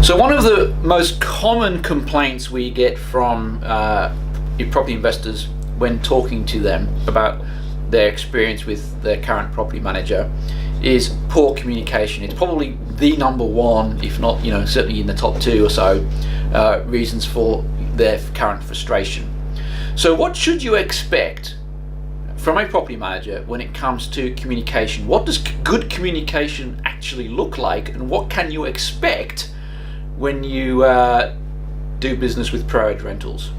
So one of the most common complaints we get from property investors when talking to them about their experience with their current property manager is poor communication. It's probably the number one, if not, certainly in the top two or so, reasons for their current frustration. So what should you expect from a property manager when it comes to communication? What does good communication actually look like, and what can you expect when you do business with Pro Edge Rentals?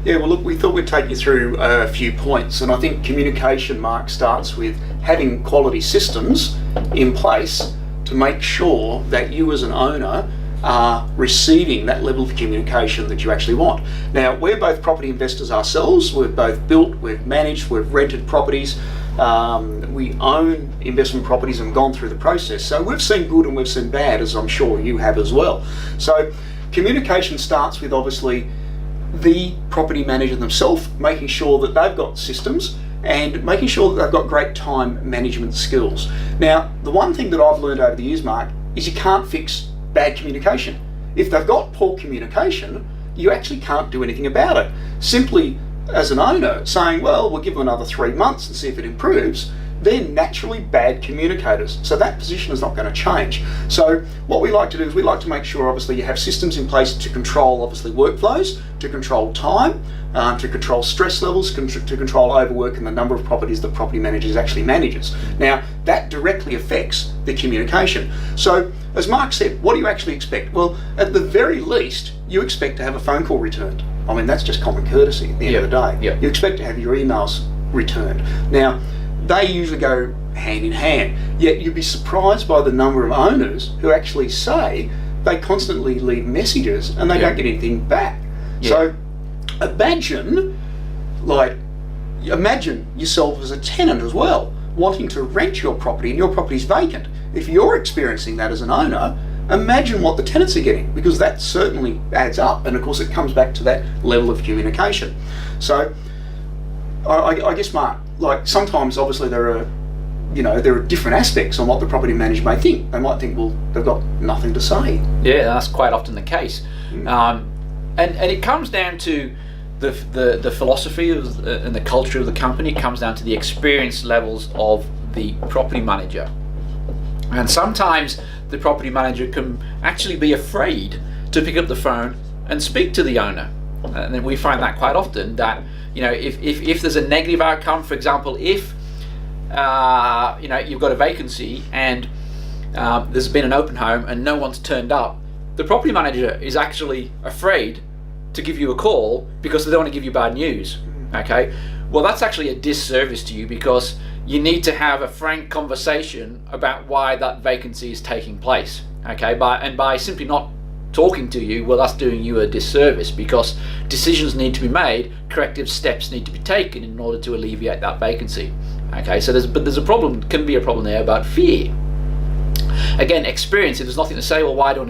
Yeah, well, look, we thought we'd take you through a few points, and I think communication, Mark, starts with having quality systems in place to make sure that you as an owner are receiving that level of communication that you actually want. Now, we're both property investors ourselves. We've both built, we've managed, we've rented properties. We own investment properties and gone through the process. So we've seen good and we've seen bad, as I'm sure you have as well. So communication starts with obviously the property manager themselves, making sure that they've got systems and making sure that they've got great time management skills. Now, the one thing that I've learned over the years, Mark, is you can't fix bad communication. If they've got poor communication, you actually can't do anything about it. Simply as an owner saying, well, we'll give them another 3 months and see if it improves, they're naturally bad communicators. So that position is not going to change. So what we like to do is we like to make sure obviously you have systems in place to control obviously workflows, to control time, to control stress levels, to control overwork and the number of properties that property managers actually manages. Now that directly affects the communication. So as Mark said, what do you actually expect? Well, at the very least, you expect to have a phone call returned. I mean, that's just common courtesy at the end of the day. Yep. You expect to have your emails returned. Now, they usually go hand in hand, yet you'd be surprised by the number of owners who actually say they constantly leave messages and they don't get anything back. So imagine yourself as a tenant as well, wanting to rent your property and your property's vacant. If you're experiencing that as an owner, imagine what the tenants are getting, because that certainly adds up, and of course it comes back to that level of communication. So I guess, Mark, like sometimes obviously there are different aspects on what the property manager may think. They might think, well, they've got nothing to say. Yeah, that's quite often the case. And it comes down to the philosophy and the culture of the company. It comes down to the experience levels of the property manager. And sometimes the property manager can actually be afraid to pick up the phone and speak to the owner. And then we find that quite often that, if there's a negative outcome, for example, if you've got a vacancy and there's been an open home and no one's turned up, the property manager is actually afraid to give you a call because they don't want to give you bad news. Okay, well, that's actually a disservice to you, because you need to have a frank conversation about why that vacancy is taking place. Okay, by simply not talking to you, well, that's doing you a disservice, because decisions need to be made, corrective steps need to be taken in order to alleviate that vacancy. Okay, so there's a problem, can be a problem there about fear. Again, experience, if there's nothing to say, well, why do I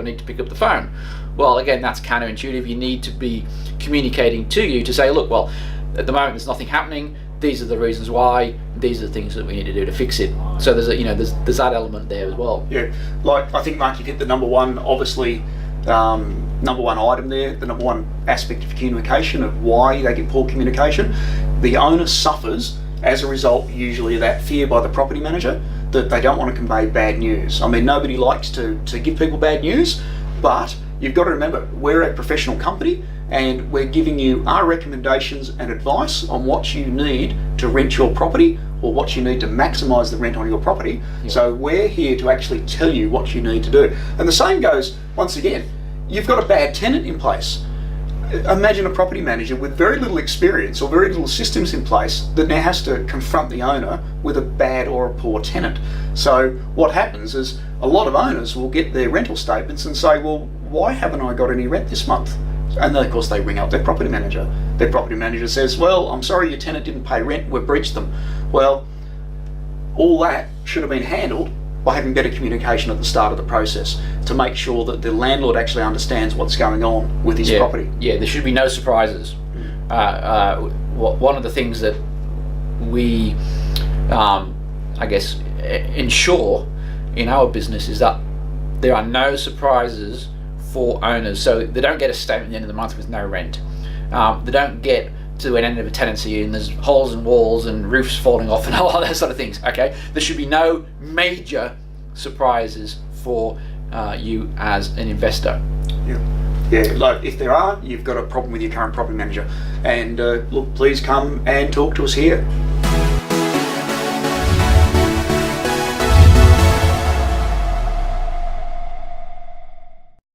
need to pick up the phone? Well, again, that's counterintuitive. You need to be communicating to you to say, look, well, at the moment there's nothing happening, these are the reasons why, these are the things that we need to do to fix it. So there's that element there as well. Yeah, like I think, Mark, you've hit the number one item there, the number one aspect of communication, of why they get poor communication. The owner suffers as a result usually of that fear by the property manager that they don't want to convey bad news. I mean, nobody likes to give people bad news, but you've got to remember, we're a professional company and we're giving you our recommendations and advice on what you need to rent your property, or what you need to maximise the rent on your property. Yeah. So we're here to actually tell you what you need to do. And the same goes, once again, you've got a bad tenant in place. Imagine a property manager with very little experience or very little systems in place that now has to confront the owner with a bad or a poor tenant. So what happens is a lot of owners will get their rental statements and say, well, why haven't I got any rent this month? And then of course they ring up their property manager. Their property manager says, well, I'm sorry, your tenant didn't pay rent, we've breached them. Well, all that should have been handled by having better communication at the start of the process to make sure that the landlord actually understands what's going on with his property. Yeah, there should be no surprises. One of the things that we, ensure in our business is that there are no surprises for owners. So they don't get a statement at the end of the month with no rent. They don't get to an end of a tenancy and there's holes in walls and roofs falling off and all that sort of things. Okay, there should be no major surprises for you as an investor. Yeah, like if there are, you've got a problem with your current property manager, and look, please come and talk to us here.